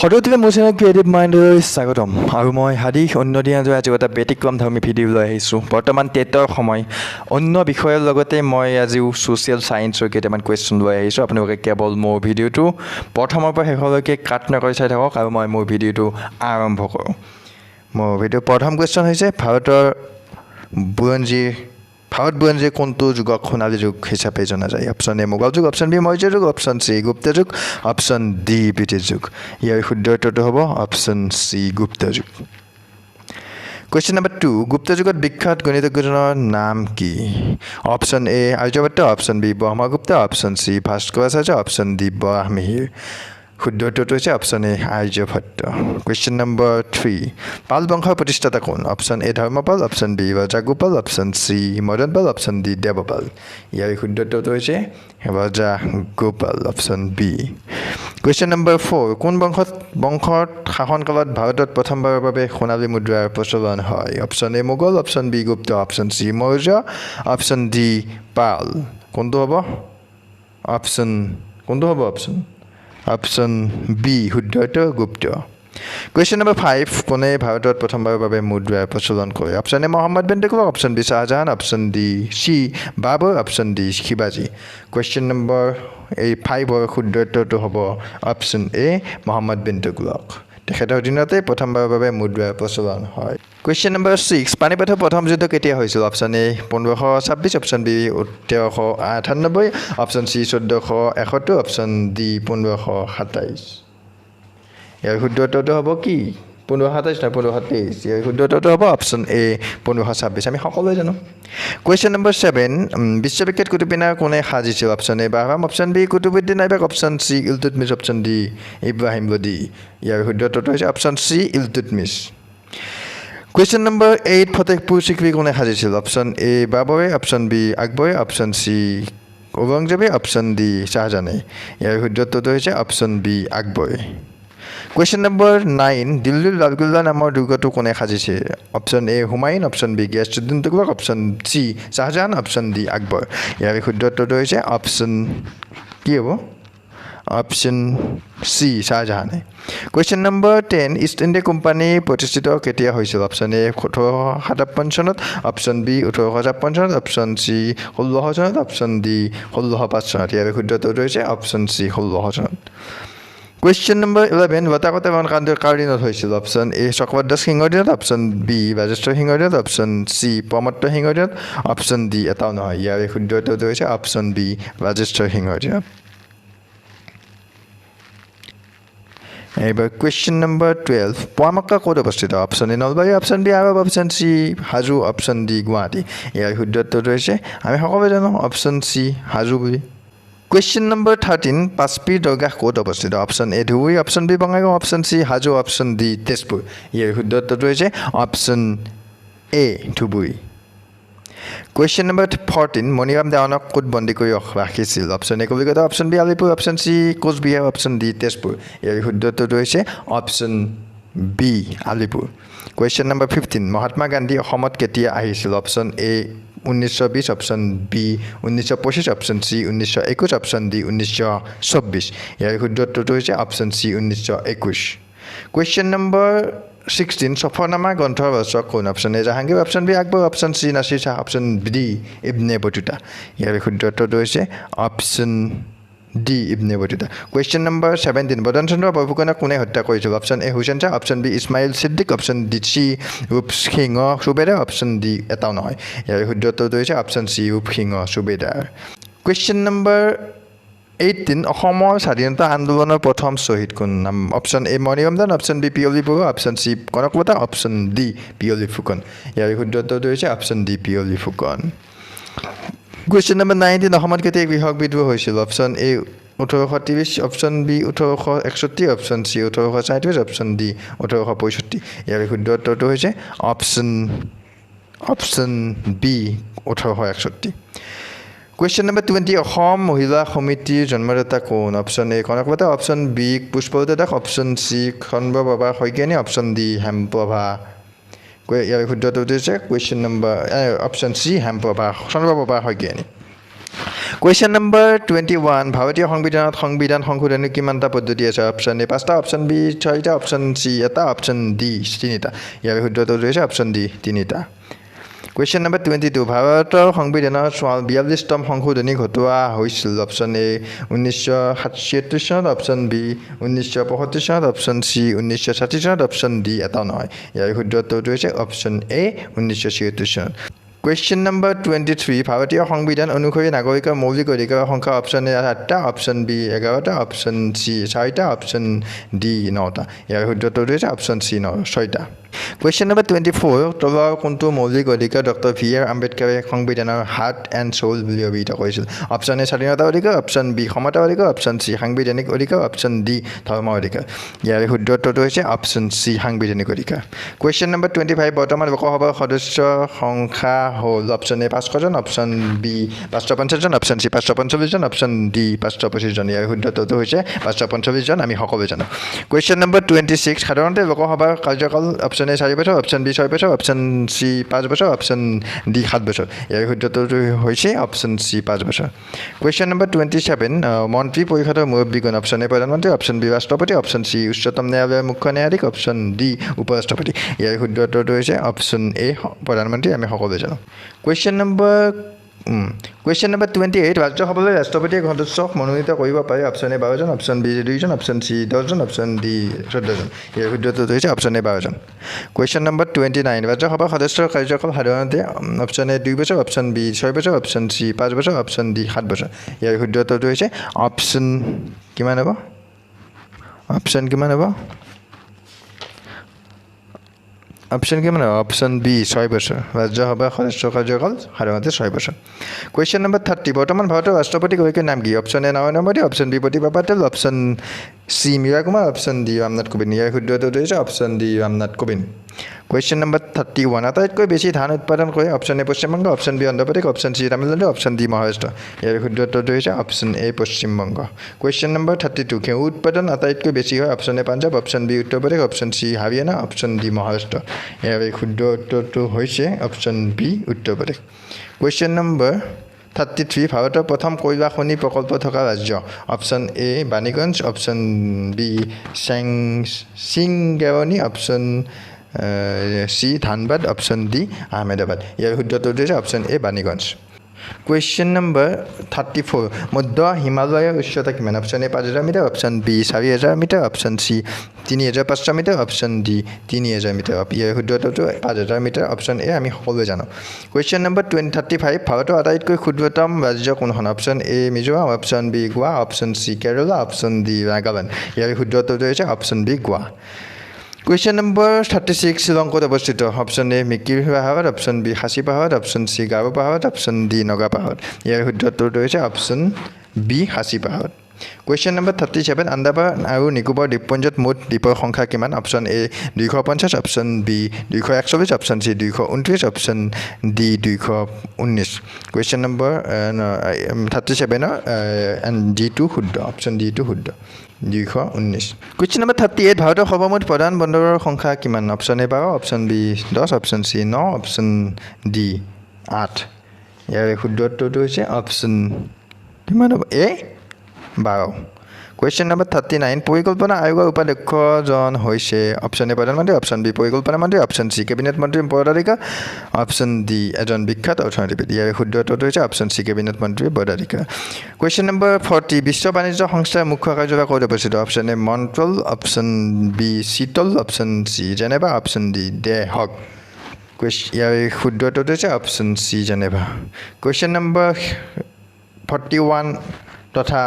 সদুতিলে মোৰ channel creative মাইণ্ডলৈ স্বাগতম আৰু মই হাদি অন্য দিনা আজি এটা ব্যতিক্ৰমধৰ্মী ভিডিঅ' লৈ আহিছোঁ বৰ্তমান টেটৰ সময় অন্য বিষয়ৰ লগতে মই আজিও ছ'চিয়েল ছায়েন্সৰ কেইটামান কুৱেশ্যন লৈ আহিছোঁ আপোনালোকে কেৱল মোৰ ভিডিঅ'টো প্ৰথমৰ পৰা শেষলৈকে কাট নকৰি চাই থাকক আৰু মই মোৰ ভিডিঅ'টো আৰম্ভ কৰোঁ মোৰ ভিডিঅ'ৰ প্ৰথম কুৱেশ্যন হৈছে ভাৰত বুৰঞ্জীৰ কোনটো যুগক সোণালী যুগ হিচাপে জনা যায় অপশ্যন এ মোগল যুগ অপশ্যন বি মৌৰ্য যুগ অপশ্যন চি গুপ্ত যুগ অপশ্যন ডি ব্ৰিটিছ যুগ ইয়াৰ শুদ্ধ উত্তৰটো হ'ব অপশ্যন চি গুপ্ত যুগ কুৱেশ্যন নম্বৰ 2 গুপ্ত যুগত বিখ্যাত গণিতজ্ঞজনৰ নাম কি option A Aryabhata option B Brahmagupta option C Bhaskaracharya option D Varahamihira শুদ্ধ উত্তৰটো হৈছে option A Aryabhata question number 3 Pala বংশৰ প্ৰতিষ্ঠাতা কোন option A Dharmapala option B Rajagopal option C Madan Pal option D Devapala ইয়াৰ শুদ্ধ উত্তৰটো হৈছে Rajagopal option B question number 4 কোন বংশত শাসনকালত ভাৰতত প্ৰথমবাৰৰ বাবে সোণালী মুদ্ৰাৰ প্ৰচলন হয় option A Mughal option B Gupta option C Maurya option D Pala কোনটো হ'ব অপশ্যন বি শুদ্ধ উত্তৰ গুপ্ত কুৱেশ্যন নম্বৰ 5 কোনে ভাৰতত প্ৰথমবাৰৰ বাবে মুদ্ৰাৰ প্ৰচলন কৰে option A Muhammad bin Tughlaq option B Shahjahan option D C Babur option D শিৱাজী কুৱেশ্যন নম্বৰ 5ৰ শুদ্ধ উত্তৰটো হ'ব অপশ্যন এ মহম্মদ বিন তুগলক তেখেতৰ দিনতে প্ৰথমবাৰৰ বাবে মুদ্ৰাৰ প্ৰচলন হয় কুৱেশ্যন নম্বৰ 6 পানিপথৰ প্ৰথম যুদ্ধ কেতিয়া হৈছিল option A 1526 option B 1398 option C 1471 option D 1527 ইয়াৰ শুদ্ধ উত্তৰটো হ'ব কি 1527 না 1523 ইয়াৰ শুদ্ধ উত্তৰটো হ'ব অপশ্যন এ 1526 আমি সকলোৱে জানো কুৱেশ্যন নম্বৰ 7 বিশ্ববিখ্যাত কুতুব মিনাৰ কোনে সাজিছিল option A Bahram option B Qutbuddin Aibak option C Iltutmish option D Ibrahim Lodi ইয়াৰ শুদ্ধ উত্তৰটো হৈছে option C Iltutmish question number 8 Fatehpur Sikri কোনে সাজিছিল অপশ্যন এ বাবৰে অপশ্যন বি আকবৰে অপশ্যন চি ঔৰংজেবে অপশ্যন ডি শ্বাহজাহানে ইয়াৰ শুদ্ধ উত্তৰটো হৈছে অপশ্যন বি আকবৰে কুৱেশ্যন নম্বৰ 9 দিল্লীৰ লালকিল্লা নামৰ দুৰ্গটো কোনে সাজিছে option A Humayun option B Ghiyasuddin Tughlaq option C Shah Jahan option D Akbar ইয়াৰ শুদ্ধ উত্তৰটো হৈছে অপশ্যন কি হ'ব অপশ্যন চি শ্বাহজাহানে question number 10 East India company প্ৰতিষ্ঠিত কেতিয়া হৈছিল অপশ্যন এ 1857 চনত অপশ্যন বি 1856 চনত অপশ্যন চি 1600 চনত অপশ্যন ডি 1605 চনত ইয়াৰ শুদ্ধ উত্তৰটো হৈছে অপশ্যন চি 1600 চনত কুৱেশ্যন নম্বৰ 11 বতাকতা কাণ্ডৰ কাৰ দিনত হৈছিল অপশ্যন এ চক্ৰৱৰ্তী সিংহৰ দিনত অপশ্যন বি ৰাজেশ্বৰ সিংহৰ দিনত অপশ্যন চি প্ৰমত্ত সিংহৰ দিনত অপশ্যন ডি এটাও নহয় ইয়াৰ শুদ্ধ উত্তৰটো হৈছে অপশ্যন বি ৰাজেশ্বৰ সিংহৰ দিনত এইবাৰ কুৱেশ্যন নম্বৰ 12 পোৱামক্কা ক'ত অৱস্থিত option A Nalbari option B Arab option C Hajo option D Guwahati ইয়াৰ শুদ্ধ উত্তৰটো হৈছে আমি সকলোৱে জানো অপশ্যন চি হাজো বুলি কুৱেশ্যন নম্বৰ 13 পাঁচপীৰ দৰগাহ ক'ত অৱস্থিত option A Dhubri option B Bongaigaon option C Hajo option D Tezpur ইয়াৰ শুদ্ধ উত্তৰটো হৈছে option A Dhubri question number 14 Maniram দেৱানক ক'ত বন্দী কৰি ৰাখিছিল option A Kolkata option B Alipur option C Cooch Behar option D Tezpur ইয়াৰ শুদ্ধ উত্তৰটো হৈছে option B Alipur question number 15 Mahatma Gandhi অসমত কেতিয়া আহিছিল option A 1920 option B 1925 option C 1921 option D 1924 ইয়াৰ শুদ্ধ উত্তৰটো হৈছে option C 1921 question number 16 Safarnama গ্ৰন্থৰ ৰচক কোন option A Jahangir option B Akbar option C Nasir Shah option D Ibn Battuta ইয়াৰ শুদ্ধ উত্তৰটো হৈছে option D Ibn Battuta question number 17 Badan Chandra বৰফুকনক কোনে হত্যা কৰিছিল option A Hussain Shah option B Ismail Siddique option D C Rup Singh subedar option D এটাও নহয় ইয়াৰ শুদ্ধ উত্তৰটো হৈছে option C Rup Singh subedar question number 18 অসমৰ স্বাধীনতা আন্দোলনৰ প্ৰথম শ্বহীদ কোন নাম option A Maniram Dewan option B Piyali Barua option C Kanaklata option D Piyali Phukan ইয়াৰ শুদ্ধ উত্তৰটো হৈছে option D Piyali Phukan question number 19 অসমত কেতিয়া কৃষক বিদ্ৰোহ হৈছিল option A 1830 option B 1861 option C 1837 option D 1865 ইয়াৰ শুদ্ধ উত্তৰটো হৈছে option B 1861 question number 20 Assam মহিলা সমিতিৰ জন্মদাতা কোন option A Kanaklata option B Pushpalata Das option C Khandaprabha Saikiani option D Hemaprabha ইয়াৰ শুদ্ধ উত্তৰটো হৈছে question number option C Hemaprabha Chandraprabha Saikiani Question number 21 ভাৰতীয় সংবিধানত সংবিধান সংশোধনী কিমানটা পদ্ধতি আছে অপশ্যন এ 5টা অপশ্যন বি 6টা অপশ্যন সি এটা অপশ্যন ডি 3টা ইয়াৰ শুদ্ধটো হৈছে অপশ্যন ডি 3টা Question number 22 ভাৰতৰ সংবিধানৰ 42তম সংশোধনী ঘটোৱা হৈছিল অপশ্যন এ 1977 চনত অপশ্যন বি 1975 চনত অপশ্যন সি 1960 চনত অপশ্যন ডি এটা নহয় ইয়াৰ শুদ্ধটো হৈছে অপশ্যন এ 1977 চনত Question number 23 ভাৰতীয় সংবিধান অনুসৰি নাগৰিকৰ মৌলিক অধিকাৰৰ সংখ্যা অপশ্যন এ 8টা অপশ্যন বি 11টা অপশ্যন সি 4টা অপশ্যন ডি 9টা ইয়াৰ শুদ্ধটো হৈছে অপশ্যন সি 6টা Question number 24 তলৰ কোনটো মৌলিক অধিকাৰ ডক্টৰ ভি আৰ আম্বেদকাৰে সংবিধানৰ হাৰ্ট এণ্ড সোল বুলি অভিহিত কৰিছিল অপশ্যন এ স্বাধীনতা অধিকাৰ অপশ্যন বি সমতা অধিকাৰ অপশ্যন সি সাংবিধানিক অধিকাৰ অপশ্যন ডি ধৰ্ম অধিকাৰ ইয়াৰ শুদ্ধটো হৈছে অপশ্যন সি সাংবিধানিক অধিকাৰ Question number 25 বৰ্তমান লোকসভাৰ সদস্য সংখ্যা হ'ল অপশ্যন এ 500 জন অপশ্যন বি 550 জন অপশ্যন সি 545 জন অপশ্যন ডি 525 জন ইয়াৰ শুদ্ধটো হৈছে 545 জন আমি সকলোৱে জানো Question number 26 সাধাৰণতে লোকসভাৰ কাৰ্যকাল অপশ্যন এ 4 বছৰ অপশ্যন বি 6 বছৰ অপশ্যন সি 5 বছৰ অপশ্যন ডি 7 বছৰ ইয়াৰ শুদ্ধটো হৈছে অপশ্যন সি 5 বছৰ Question number 27 মন্ত্ৰী পৰিষদৰ মুৰব্বী কোন অপশ্যন এ প্ৰধানমন্ত্ৰী অপশ্যন বি ৰাষ্ট্ৰপতি অপশ্যন সি উচ্চতম ন্যায়ালয়ৰ মুখ্য ন্যায়াধীশ অপশ্যন ডি উপৰাষ্ট্ৰপতি ইয়াৰ শুদ্ধটো হৈছে অপশ্যন এ প্ৰধানমন্ত্ৰী আমি সকলোৱে জানো Question number 28 ৰাজ্যসভালৈ ৰাষ্ট্ৰপতিয়ে সদস্যক মনোনীত কৰিব পাৰে অপশ্যন এ 12 জন অপশ্যন বি 2 জন অপশ্যন সি 10 জন অপশ্যন ডি 14 জন ইয়াৰ শুদ্ধটো হৈছে অপশ্যন এ 12 জন Question number 29 ৰাজ্যসভাৰ সদস্যৰ কাৰ্যকাল সাধাৰণতে অপশ্যন এ 2 বছৰ অপশ্যন বি 6 বছৰ অপশ্যন সি 5 বছৰ অপশ্যন ডি 7 বছৰ ইয়াৰ শুদ্ধটো হৈছে অপশ্যন কিমান হ'ব অপশ্যন কিমান হ'ব অপশ্যন কিমান অপশ্যন বি 6 বছৰ ৰাজ্যসভাৰ সদস্যৰ কাৰ্যকাল সাধাৰণতে 6 বছৰ Question number 30 বৰ্তমান ভাৰতৰ ৰাষ্ট্ৰপতিগৰাকীৰ নাম কি option A Narendra Modi option B Pratibha Patil option C Meira Kumar option D Ramnath Kovind ইয়াৰ শুদ্ধটো হৈছে option D Ramnath Kovind Question number 31 আটাইতকৈ বেছি ধান উৎপাদন কৰে option A Paschimbanga option B Andhra Pradesh option C Tamil Nadu option D Maharashtra ইয়াৰ শুদ্ধটো হৈছে option A Paschimbanga Question number 32 ঘেঁহু উৎপাদন আটাইতকৈ বেছি হয় option A Punjab option B Uttar Pradesh option C Haryana option D Maharashtra ইয়াৰ শুদ্ধটো হৈছে অপশ্যন বি উত্তৰ প্ৰদেশ Question number 33 ভাৰতৰ প্ৰথম কয়লা খনি প্ৰকল্প থকা ৰাজ্য option A Raniganj option B Singareni option C Dhanbad option D Ahmedabad ইয়াৰ শুদ্ধটো হৈছে option A Raniganj Question number 34 মধ্য হিমালয়ৰ উচ্চতা কিমান option A 5000 metre option B 4000 metre option C 3500 metre option D 3000 metre ইয়াৰ শুদ্ধটো 5000 মিটাৰ অপশ্যন এ আমি সকলোৱে জানো Question number 35 ভাৰতৰ আটাইতকৈ ক্ষুদ্ৰতম ৰাজ্য কোনখন option A Mizoram option B Goa option C Kerala option D Nagaland ইয়াৰ শুদ্ধটো হৈছে option B Goa Question number 36 শ্ৰীলংকাত অৱস্থিত অপশ্যন এ মিকিৰ পাহাৰত অপশ্যন বি খাচী পাহাৰত অপশ্যন সি গাৰো পাহাৰত অপশ্যন ডি নগা পাহাৰত ইয়াৰ শুদ্ধটো হৈছে অপশ্যন বি খাচী পাহাৰত Question number 37 আন্দামান আৰু নিকোবৰ দ্বীপপুঞ্জত মুঠ দ্বীপৰ সংখ্যা কিমান option A 250 option B 241 option C 229 option D 219 Question number 37 and ডি2 শুদ্ধ অপশ্যন ডি2 শুদ্ধ 219 Question number 38 ভাৰতৰ সৰ্বমুঠ প্ৰধান বন্দৰৰ সংখ্যা কিমান option A 12 option B 10 option C 9 option D 8 ইয়াৰ শুদ্ধটো হৈছে অপশ্যন কিমান হ'ব এ 12 Question number 39 পৰিকল্পনা আয়োগৰ উপাধ্যক্ষজন হৈছে অপশ্যন এ প্ৰধানমন্ত্ৰী অপশ্যন বি পৰিকল্পনা মন্ত্ৰী অপশ্যন সি কেবিনেট মন্ত্ৰী পদাধিকাৰ অপশ্যন ডি এজন বিখ্যাত অৰ্থনীতিবিদ ইয়াৰ শুদ্ধটো হৈছে অপশ্যন সি কেবিনেট মন্ত্ৰী পদাধিকাৰ Question number 40 বিশ্ব বাণিজ্য সংস্থাৰ মুখ্য কাৰ্যালয় ক'ত অৱস্থিত option A Montreal option B Seattle option C Geneva option D the Hague শুদ্ধটো হৈছে option C Geneva Question number 41 তথা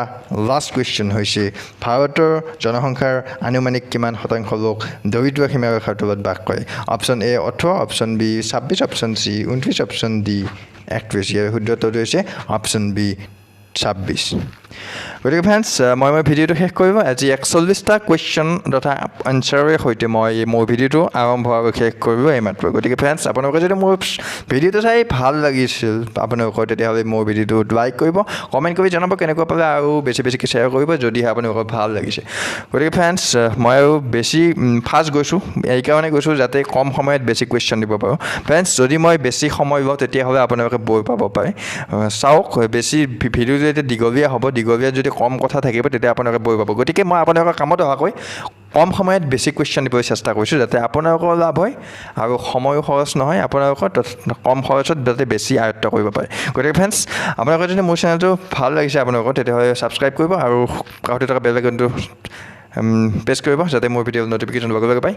লাষ্ট কুৱেশ্যন হৈছে ভাৰতৰ জনসংখ্যাৰ আনুমানিক কিমান শতাংশ লোক দৰিদ্ৰ সীমাৰেখাৰ তলত বাস কৰে option A 18 option B 26 option C 29 option D 31 ইয়াৰ শুদ্ধটো হৈছে অপশ্যন বি 26 গতিকে ফ্ৰেণ্ডছ মই ভিডিঅ'টো শেষ কৰিব আজি 41টা কুৱেশ্যন তথা এনচাৰৰ সৈতে মই মোৰ ভিডিঅ'টো আৰম্ভ আৰু শেষ কৰিব এইমাত্ৰ গতিকে ফ্ৰেণ্ডছ আপোনালোকে যদি মোৰ ভিডিঅ'টো চাই ভাল লাগিছিল আপোনালোকৰ তেতিয়াহ'লে মোৰ ভিডিঅ'টো লাইক কৰিব কমেণ্ট কৰি জনাব কেনেকুৱা পালে আৰু বেছিকৈ শ্বেয়াৰ কৰিব যদিহে আপোনালোকৰ ভাল লাগিছে গতিকে ফ্ৰেণ্ডছ মই আৰু বেছি ফাষ্ট গৈছোঁ এইকাৰণে গৈছোঁ যাতে কম সময়ত বেছি কুৱেশ্যন দিব পাৰোঁ ফ্ৰেণ্ডছ যদি মই বেছি সময় লওঁ তেতিয়াহ'লে আপোনালোকে বৈ পাব পাৰে চাওক বেছি ভিডিঅ' যেতিয়া দীঘলীয়া হ'ব দীঘলীয়া যদি কম কথা থাকিব তেতিয়া আপোনালোকে বৈ পাব গতিকে মই আপোনালোকৰ কামত অহাকৈ কম সময়ত বেছি কুৱেশ্যন দিবলৈ চেষ্টা কৰিছোঁ যাতে আপোনালোকৰ লাভ হয় আৰু সময়ো খৰচ নহয় আপোনালোকৰ কম খৰচত যাতে বেছি আয়ত্ব কৰিব পাৰে গতিকে ফ্ৰেণ্ডছ আপোনালোকৰ যদি মোৰ চেনেলটো ভাল লাগিছে আপোনালোকৰ তেতিয়াহ'লে ছাবস্ক্ৰাইব কৰিব আৰু কাষতে থকা বেল আইকনটো প্ৰেছ কৰিব যাতে মোৰ ভিডিঅ' ন'টিফিকেশ্যন লগে লগে পায়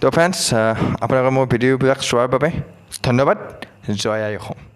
তো ফ্ৰেণ্ডছ আপোনালোকে মোৰ ভিডিঅ'বিলাক চোৱাৰ বাবে ধন্যবাদ জয় আই অসম